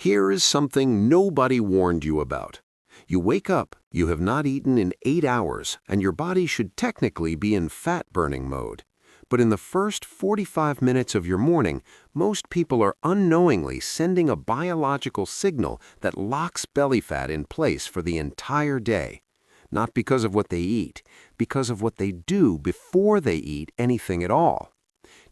Here is something nobody warned you about. You wake up, you have not eaten in 8 hours, and your body should technically be in fat-burning mode. But in the first 45 minutes of your morning, most people are unknowingly sending a biological signal that locks belly fat in place for the entire day. Not because of what they eat, because of what they do before they eat anything at all.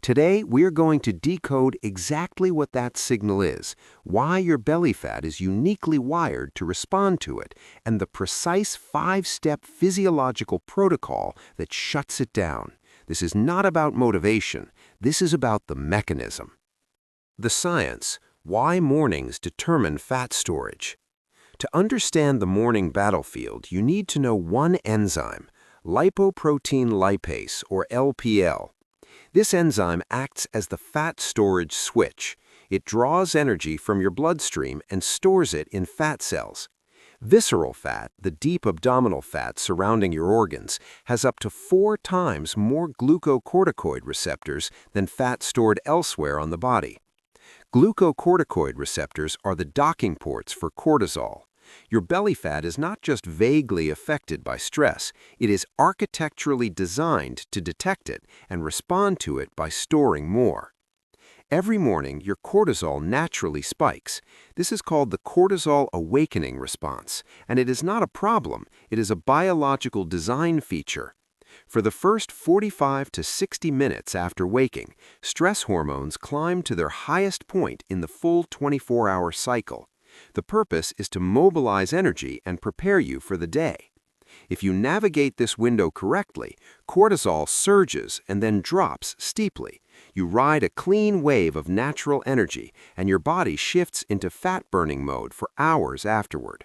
Today, we're going to decode exactly what that signal is, why your belly fat is uniquely wired to respond to it, and the precise 5-step physiological protocol that shuts it down. This is not about motivation. This is about the mechanism. The science: why mornings determine fat storage. To understand the morning battlefield, you need to know one enzyme, lipoprotein lipase, or LPL. This enzyme acts as the fat storage switch. It draws energy from your bloodstream and stores it in fat cells. Visceral fat, the deep abdominal fat surrounding your organs, has up to 4 times more glucocorticoid receptors than fat stored elsewhere on the body. Glucocorticoid receptors are the docking ports for cortisol. Your belly fat is not just vaguely affected by stress, it is architecturally designed to detect it and respond to it by storing more. Every morning, your cortisol naturally spikes. This is called the cortisol awakening response, and it is not a problem, it is a biological design feature. For the first 45 to 60 minutes after waking, stress hormones climb to their highest point in the full 24-hour cycle. The purpose is to mobilize energy and prepare you for the day. If you navigate this window correctly, cortisol surges and then drops steeply. You ride a clean wave of natural energy, and your body shifts into fat-burning mode for hours afterward.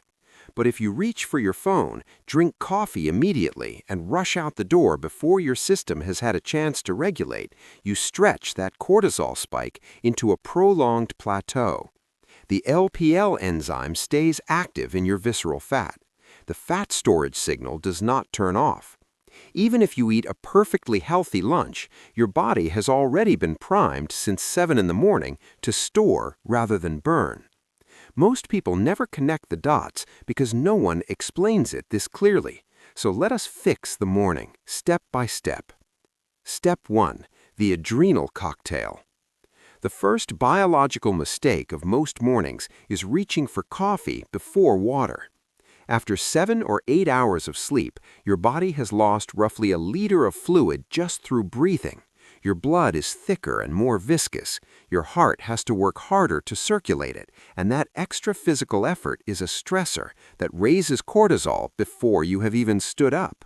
But if you reach for your phone, drink coffee immediately, and rush out the door before your system has had a chance to regulate, you stretch that cortisol spike into a prolonged plateau. The LPL enzyme stays active in your visceral fat. The fat storage signal does not turn off. Even if you eat a perfectly healthy lunch, your body has already been primed since 7 in the morning to store rather than burn. Most people never connect the dots because no one explains it this clearly. So let us fix the morning, step by step. Step 1. The adrenal cocktail. The first biological mistake of most mornings is reaching for coffee before water. After 7 or 8 hours of sleep, your body has lost roughly 1 liter of fluid just through breathing. Your blood is thicker and more viscous. Your heart has to work harder to circulate it, and that extra physical effort is a stressor that raises cortisol before you have even stood up.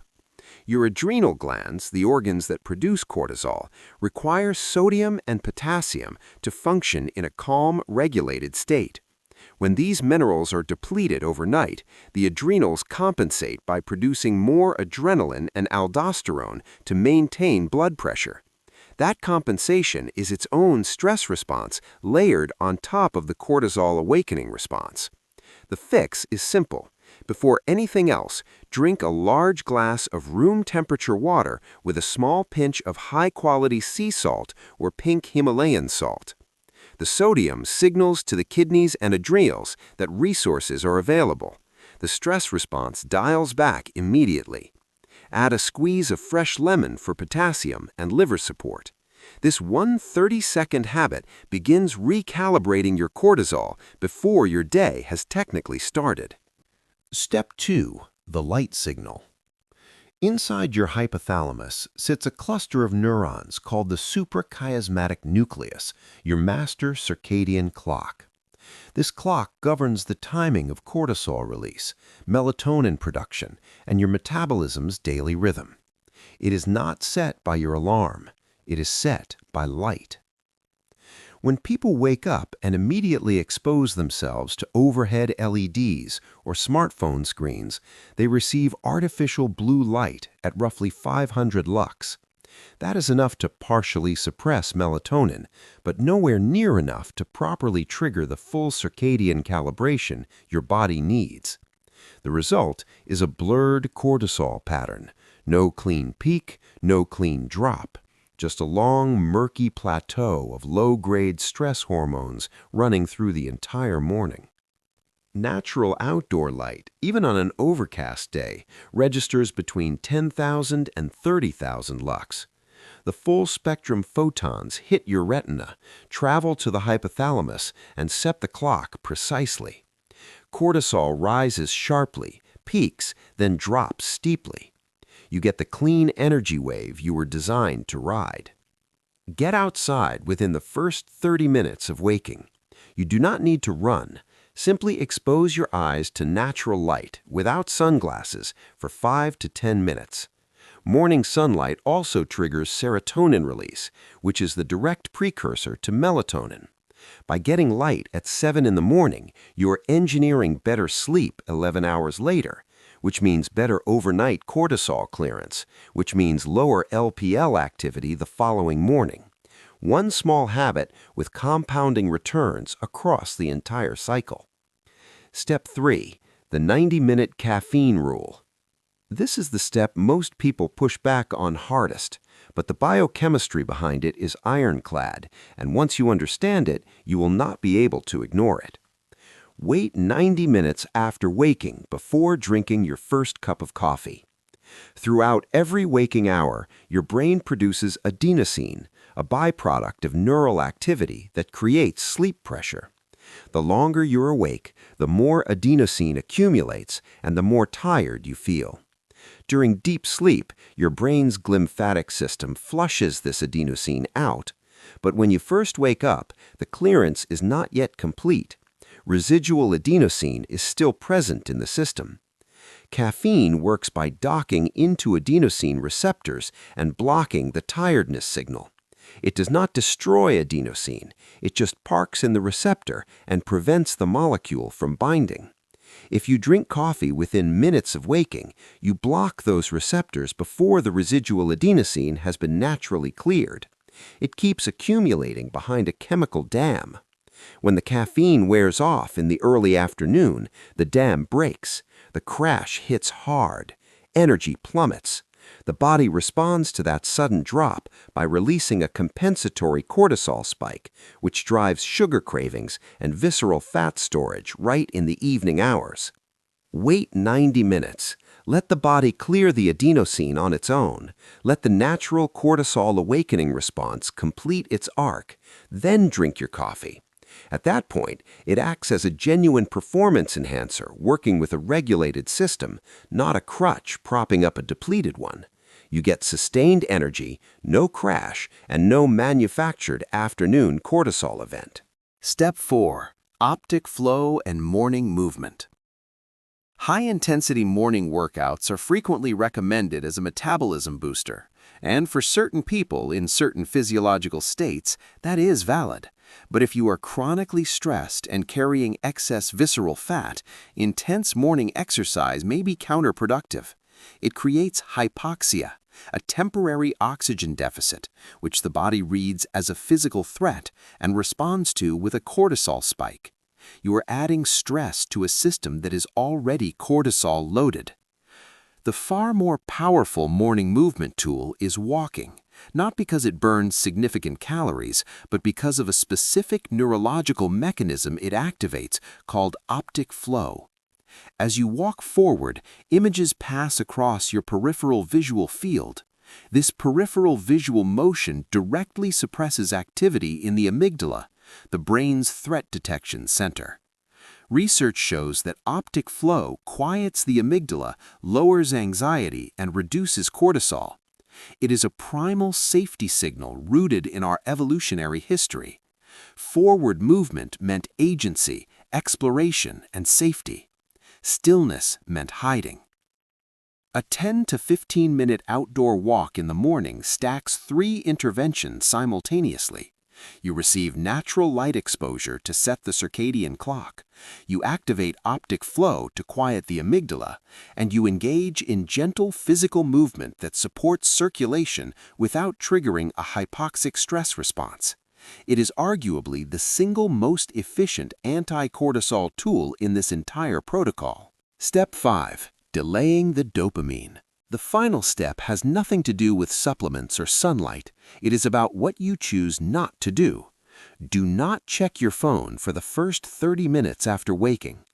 Your adrenal glands, the organs that produce cortisol, require sodium and potassium to function in a calm, regulated state. When these minerals are depleted overnight, the adrenals compensate by producing more adrenaline and aldosterone to maintain blood pressure. That compensation is its own stress response layered on top of the cortisol awakening response. The fix is simple. Before anything else, drink a large glass of room-temperature water with a small pinch of high-quality sea salt or pink Himalayan salt. The sodium signals to the kidneys and adrenals that resources are available. The stress response dials back immediately. Add a squeeze of fresh lemon for potassium and liver support. This 30-second habit begins recalibrating your cortisol before your day has technically started. Step 2. The light signal. Inside your hypothalamus sits a cluster of neurons called the suprachiasmatic nucleus, your master circadian clock. This clock governs the timing of cortisol release, melatonin production, and your metabolism's daily rhythm. It is not set by your alarm. It is set by light. When people wake up and immediately expose themselves to overhead LEDs or smartphone screens, they receive artificial blue light at roughly 500 lux. That is enough to partially suppress melatonin, but nowhere near enough to properly trigger the full circadian calibration your body needs. The result is a blurred cortisol pattern. No clean peak, no clean drop. Just a long, murky plateau of low-grade stress hormones running through the entire morning. Natural outdoor light, even on an overcast day, registers between 10,000 and 30,000 lux. The full-spectrum photons hit your retina, travel to the hypothalamus, and set the clock precisely. Cortisol rises sharply, peaks, then drops steeply. You get the clean energy wave you were designed to ride. Get outside within the first 30 minutes of waking. You do not need to run. Simply expose your eyes to natural light without sunglasses for 5 to 10 minutes. Morning sunlight also triggers serotonin release, which is the direct precursor to melatonin. By getting light at 7 in the morning, you are engineering better sleep 11 hours later, which means better overnight cortisol clearance, which means lower LPL activity the following morning. One small habit with compounding returns across the entire cycle. Step 3. The 90-minute caffeine rule. This is the step most people push back on hardest, but the biochemistry behind it is ironclad, and once you understand it, you will not be able to ignore it. Wait 90 minutes after waking before drinking your first cup of coffee. Throughout every waking hour, your brain produces adenosine, a byproduct of neural activity that creates sleep pressure. The longer you're awake, the more adenosine accumulates and the more tired you feel. During deep sleep, your brain's glymphatic system flushes this adenosine out, but when you first wake up, the clearance is not yet complete. Residual adenosine is still present in the system. Caffeine works by docking into adenosine receptors and blocking the tiredness signal. It does not destroy adenosine, it just parks in the receptor and prevents the molecule from binding. If you drink coffee within minutes of waking, you block those receptors before the residual adenosine has been naturally cleared. It keeps accumulating behind a chemical dam. When the caffeine wears off in the early afternoon, the dam breaks. The crash hits hard. Energy plummets. The body responds to that sudden drop by releasing a compensatory cortisol spike, which drives sugar cravings and visceral fat storage right in the evening hours. Wait 90 minutes. Let the body clear the adenosine on its own. Let the natural cortisol awakening response complete its arc. Then drink your coffee. At that point, it acts as a genuine performance enhancer working with a regulated system, not a crutch propping up a depleted one. You get sustained energy, no crash, and no manufactured afternoon cortisol event. Step 4. Optic flow and morning movement. High-intensity morning workouts are frequently recommended as a metabolism booster, and for certain people in certain physiological states, that is valid. But if you are chronically stressed and carrying excess visceral fat, intense morning exercise may be counterproductive. It creates hypoxia, a temporary oxygen deficit, which the body reads as a physical threat and responds to with a cortisol spike. You are adding stress to a system that is already cortisol loaded. The far more powerful morning movement tool is walking, not because it burns significant calories, but because of a specific neurological mechanism it activates called optic flow. As you walk forward, images pass across your peripheral visual field. This peripheral visual motion directly suppresses activity in the amygdala, the brain's threat detection center. Research shows that optic flow quiets the amygdala, lowers anxiety, and reduces cortisol. It is a primal safety signal rooted in our evolutionary history. Forward movement meant agency, exploration, and safety. Stillness meant hiding. A 10 to 15-minute outdoor walk in the morning stacks 3 interventions simultaneously. You receive natural light exposure to set the circadian clock. You activate optic flow to quiet the amygdala, and you engage in gentle physical movement that supports circulation without triggering a hypoxic stress response. It is arguably the single most efficient anti-cortisol tool in this entire protocol. Step 5. Delaying the dopamine. The final step has nothing to do with supplements or sunlight. It is about what you choose not to do. Do not check your phone for the first 30 minutes after waking.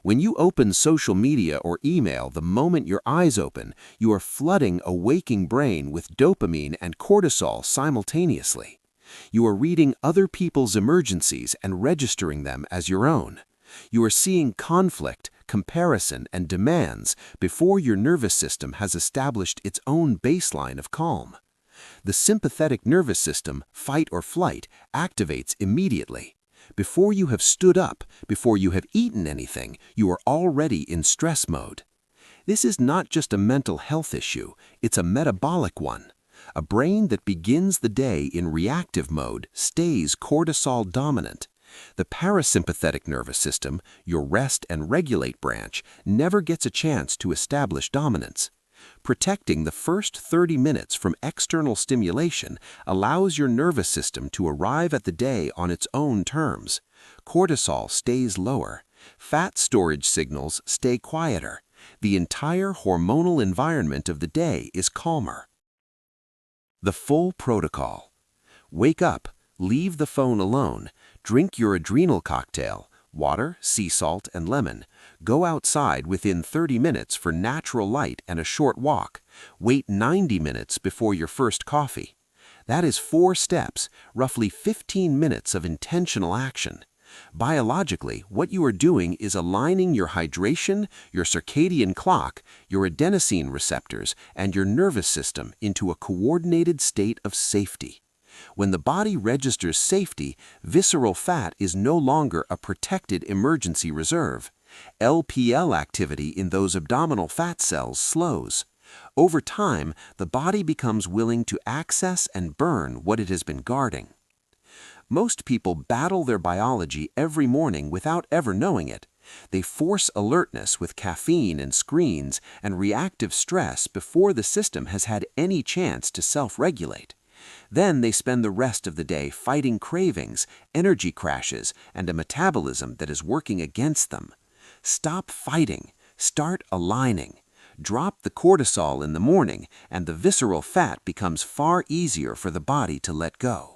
When you open social media or email the moment your eyes open, you are flooding a waking brain with dopamine and cortisol simultaneously. You are reading other people's emergencies and registering them as your own. You are seeing conflict, comparison, and demands before your nervous system has established its own baseline of calm. The sympathetic nervous system, fight or flight, activates immediately. Before you have stood up, before you have eaten anything, you are already in stress mode. This is not just a mental health issue, it's a metabolic one. A brain that begins the day in reactive mode stays cortisol dominant. The parasympathetic nervous system, your rest and regulate branch, never gets a chance to establish dominance. Protecting the first 30 minutes from external stimulation allows your nervous system to arrive at the day on its own terms. Cortisol stays lower. Fat storage signals stay quieter. The entire hormonal environment of the day is calmer. The full protocol. Wake up, leave the phone alone, drink your adrenal cocktail, water, sea salt, and lemon. Go outside within 30 minutes for natural light and a short walk. Wait 90 minutes before your first coffee. That is 4 steps, roughly 15 minutes of intentional action. Biologically, what you are doing is aligning your hydration, your circadian clock, your adenosine receptors, and your nervous system into a coordinated state of safety. When the body registers safety, visceral fat is no longer a protected emergency reserve. LPL activity in those abdominal fat cells slows. Over time, the body becomes willing to access and burn what it has been guarding. Most people battle their biology every morning without ever knowing it. They force alertness with caffeine and screens and reactive stress before the system has had any chance to self-regulate. Then they spend the rest of the day fighting cravings, energy crashes, and a metabolism that is working against them. Stop fighting. Start aligning. Drop the cortisol in the morning, and the visceral fat becomes far easier for the body to let go.